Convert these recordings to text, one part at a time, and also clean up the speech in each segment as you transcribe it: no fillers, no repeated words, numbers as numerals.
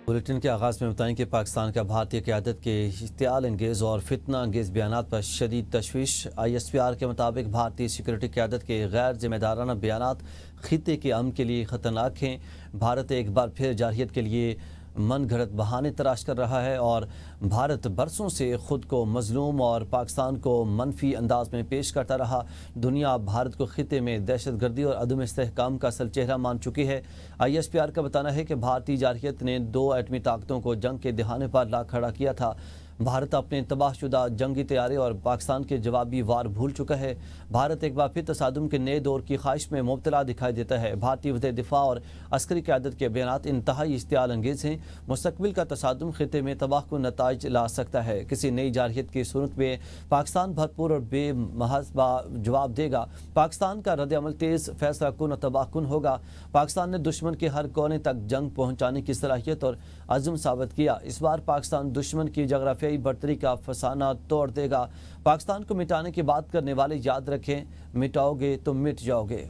Bulletin کے آغاز میں بتائیں کہ پاکستان کا بھارتی قیادت کے اشتعال انگیز اور فتنہ انگیز بیانات پر شدید تشویش۔ ISPR کے مطابق بھارتی سیکورٹی قیادت کے غیر ذمہ دارانہ بیانات خطے کے امن کے لیے خطرناک ہیں۔ بھارت ایک بار پھر جارحیت کے لیے من گھڑت بہانے تلاش کر رہا ہے اور بھارت برسوں سے خود کو مظلوم اور پاکستان کو منفی انداز میں پیش کرتا رہا۔ دنیا بھارت کو خطے میں دہشت گردی اور عدم استحکام کا اصل چہرہ مان چکی ہے۔ ISPR کا بتانا ہے کہ بھارتی جارحیت نے 2 ایٹمی طاقتوں کو جنگ کے دہانے پر لا کھڑا کیا تھا۔ بھارت اپنے تباہ شدہ جنگی طیارے اور پاکستان کے جوابی وار بھول چکا ہے۔ بھارت ایک بار پھر تصادم کے نئے دور کی خواہش میں مبتلا دکھائی دیتا ہے۔ بھارتی وزیر دفاع اور عسکری قیادت کے بیانات انتہائی اشتعال انگیز ہیں۔ مستقبل کا تصادم خطے میں تباہ کن نتائج لا سکتا ہے۔ کسی نئی جارحیت کی صورت میں پاکستان بھرپور اور بے محاسبہ جواب دے گا۔ پاکستان کا رد عمل تیز، فیصلہ کن اور تباہ کن ہوگا۔ پاکستان نے دشمن کے ہر کونے تک جنگ پہنچانے کی صلاحیت اور عزم ثابت کیا۔ اس بار پاکستان دشمن کی جغرافیائی برتری کا فسانہ توڑ دے گا۔ پاکستان کو مٹانے کی بات کرنے والے یاد رکھیں، مٹاؤ گے تو مٹ جاؤ گے۔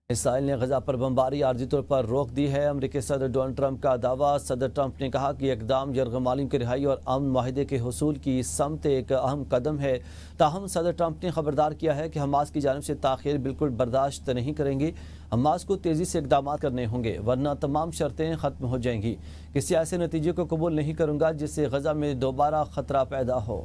اسرائیل نے غزہ پر بمباری عارضی طور پر روک دی ہے۔ امریکی صدر ڈونلڈ ٹرمپ کا دعویٰ۔ صدر ٹرمپ نے کہا کہ اقدام یرغمالیوں کی رہائی اور امن معاہدے کے حصول کی سمت ایک اہم قدم ہے۔ تاہم صدر ٹرمپ نے خبردار کیا ہے کہ حماس کی جانب سے تاخیر بالکل برداشت نہیں کریں گے۔ حماس کو تیزی سے اقدامات کرنے ہوں گے ورنہ تمام شرطیں ختم ہو جائیں گی۔ کسی ایسے نتیجے کو قبول نہیں کروں گا جس سے غزہ میں دوبارہ خطرہ پیدا ہو۔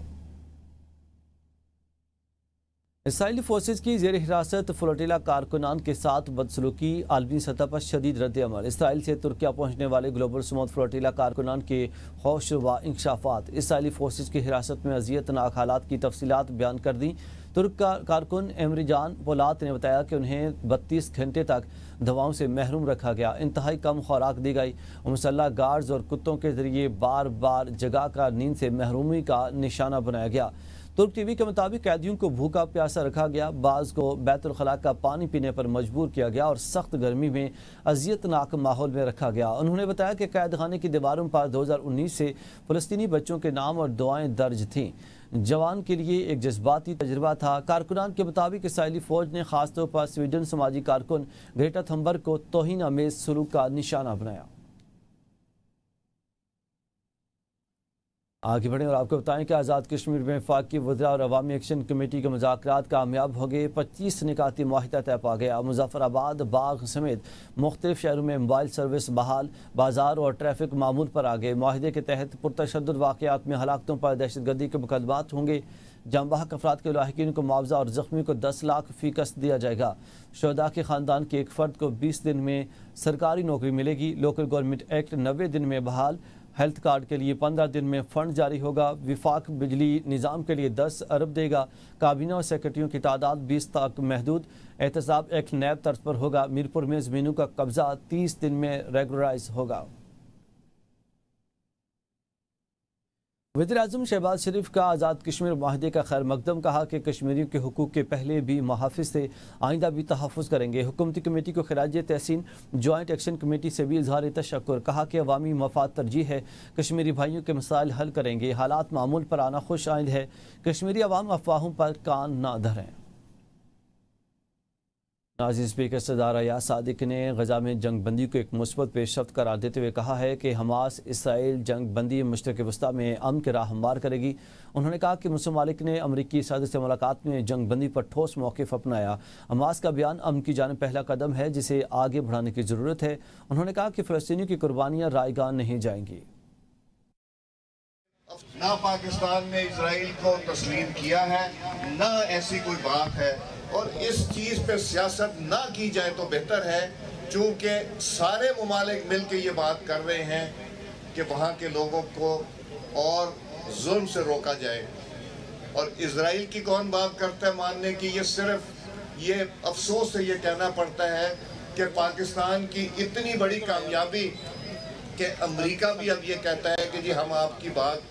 اسرائیلی فورسز کی زیر حراست فلوٹیلا کارکنان کے ساتھ بدسلوکی، عالمی سطح پر شدید رد عمل۔ اسرائیل سے ترکیہ پہنچنے والے گلوبل سموتھ فلوٹیلا کارکنان کے خوشروا انکشافات۔ اسرائیلی فورسز کی حراست میں اذیت ناک حالات کی تفصیلات بیان کر دیں۔ ترک کارکن ایمریجان پولات نے بتایا کہ انہیں 32 گھنٹے تک دواؤں سے محروم رکھا گیا، انتہائی کم خوراک دی گئی، مسلح گارڈز اور کتوں کے ذریعے بار بار جگا کر نیند سے محرومی کا نشانہ بنایا گیا۔ ترک ٹی وی کے مطابق قیدیوں کو بھوکا پیاسا رکھا گیا، بعض کو بیت الخلاء کا پانی پینے پر مجبور کیا گیا اور سخت گرمی میں اذیت ناک ماحول میں رکھا گیا۔ انہوں نے بتایا کہ قید خانے کی دیواروں پر 2019 سے فلسطینی بچوں کے نام اور دعائیں درج تھیں۔ جوان کے لیے ایک جذباتی تجربہ تھا۔ کارکنان کے مطابق اسرائیلی فوج نے خاص طور پر سویڈن سماجی کارکن گریٹا تھمبرگ کو توہین آمیز سلوک کا نشانہ بنایا۔ آگے بڑھیں اور آپ کو بتائیں کہ آزاد کشمیر میں وفاقی وزراء اور عوامی ایکشن کمیٹی کے مذاکرات کامیاب ہو گئے۔ 25 نکاتی معاہدہ طے پا گیا۔ مظفر آباد، باغ سمیت مختلف شہروں میں موبائل سروس بحال، بازار اور ٹریفک معمول پر آ گئے۔ معاہدے کے تحت پرتشدد واقعات میں ہلاکتوں پر دہشت گردی کے مقدمات ہوں گے۔ جاں بحق افراد کے لاحقین کو معاوضہ اور زخمی کو 10 لاکھ فی قسط دیا جائے گا۔ شہداء کے خاندان کے ایک فرد کو 20 دن میں سرکاری نوکری ملے گی۔ لوکل گورنمنٹ ایکٹ 90 دن میں بحال۔ ہیلتھ کارڈ کے لیے 15 دن میں فنڈ جاری ہوگا۔ وفاق بجلی نظام کے لیے 10 ارب دے گا۔ کابینہ اور سیکرٹریوں کی تعداد 20 تک محدود۔ احتساب ایکٹ نیب طرز پر ہوگا۔ میرپور میں زمینوں کا قبضہ 30 دن میں ریگولرائز ہوگا۔ وزیر اعظم شہباز شریف کا آزاد کشمیر معاہدے کا خیر مقدم، کہا کہ کشمیریوں کے حقوق کے پہلے بھی محافظ تھے، آئندہ بھی تحفظ کریں گے۔ حکومتی کمیٹی کو خراج تحسین، جوائنٹ ایکشن کمیٹی سے بھی اظہار تشکر، کہا کہ عوامی مفاد ترجیح ہے، کشمیری بھائیوں کے مسائل حل کریں گے، حالات معمول پر آنا خوش آئند ہے، کشمیری عوام افواہوں پر کان نہ دھریں۔ ناظرین، اسپیکر سردار ایاز صادق نے غزہ میں جنگ بندی کو ایک مثبت پیش رفت قرار دیتے ہوئے کہا ہے کہ حماس اسرائیل جنگ بندی مشرق وسطیٰ میں امن کی راہ ہموار کرے گی۔ انہوں نے کہا کہ مسلم ممالک نے امریکی صدر سے ملاقات میں جنگ بندی پر ٹھوس موقف اپنایا۔ حماس کا بیان امن کی جانب پہلا قدم ہے جسے آگے بڑھانے کی ضرورت ہے۔ انہوں نے کہا کہ فلسطینیوں کی قربانیاں رائے گاں نہیں جائیں گی۔ نہ پاکستان نے اسرائیل کو تسلیم کیا ہے، نہ ایسی کوئی بات ہے، اور اس چیز پہ سیاست نہ کی جائے تو بہتر ہے، چونکہ سارے ممالک مل کے یہ بات کر رہے ہیں کہ وہاں کے لوگوں کو اور ظلم سے روکا جائے۔ اور اسرائیل کی کون بات کرتا ہے ماننے کی؟ یہ صرف یہ افسوس سے یہ کہنا پڑتا ہے کہ پاکستان کی اتنی بڑی کامیابی کہ امریکہ بھی اب یہ کہتا ہے کہ جی ہم آپ کی بات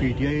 PTI,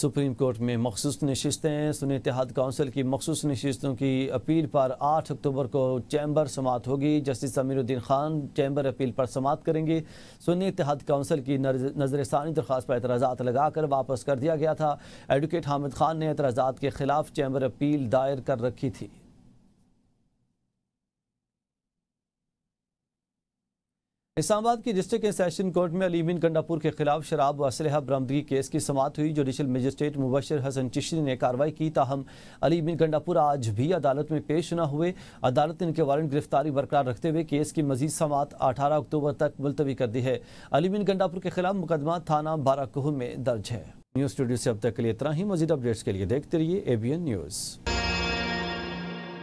سپریم کورٹ میں مخصوص نشستیں سنی اتحاد کونسل کی مخصوص نشستوں کی اپیل پر 8 اکتوبر کو چیمبر سماعت ہوگی. جسٹس امیر الدین خان چیمبر اپیل پر سماعت کریں گے. سنی اتحاد کونسل کی نظر ثانی درخواست پر اعتراضات لگا کر واپس کر دیا گیا تھا. ایڈوکیٹ حامد خان نے اعتراضات کے خلاف چیمبر اپیل دائر کر رکھی تھی. اسلام آباد کی ڈسٹرکٹ سیشن کورٹ میں علی امین گنڈاپور کے خلاف شراب و اسلحہ برآمدگی کیس کی سماعت ہوئی. جوڈیشل مجسٹریٹ مبشر حسن چشتی نے کارروائی کی. تاہم علی امین گنڈاپور آج بھی عدالت میں پیش نہ ہوئے. عدالت نے ان کے وارنٹ گرفتاری برقرار رکھتے ہوئے کیس کی مزید سماعت 18 اکتوبر تک ملتوی کر دی ہے. علی امین گنڈاپور کے خلاف مقدمہ تھانہ بارہ کوہ میں درج ہے. نیوز اسٹوڈیو سے اب تک کے لیے اتنا ہی. مزید اپڈیٹس کے لیے دیکھتے رہیے ABN نیوز.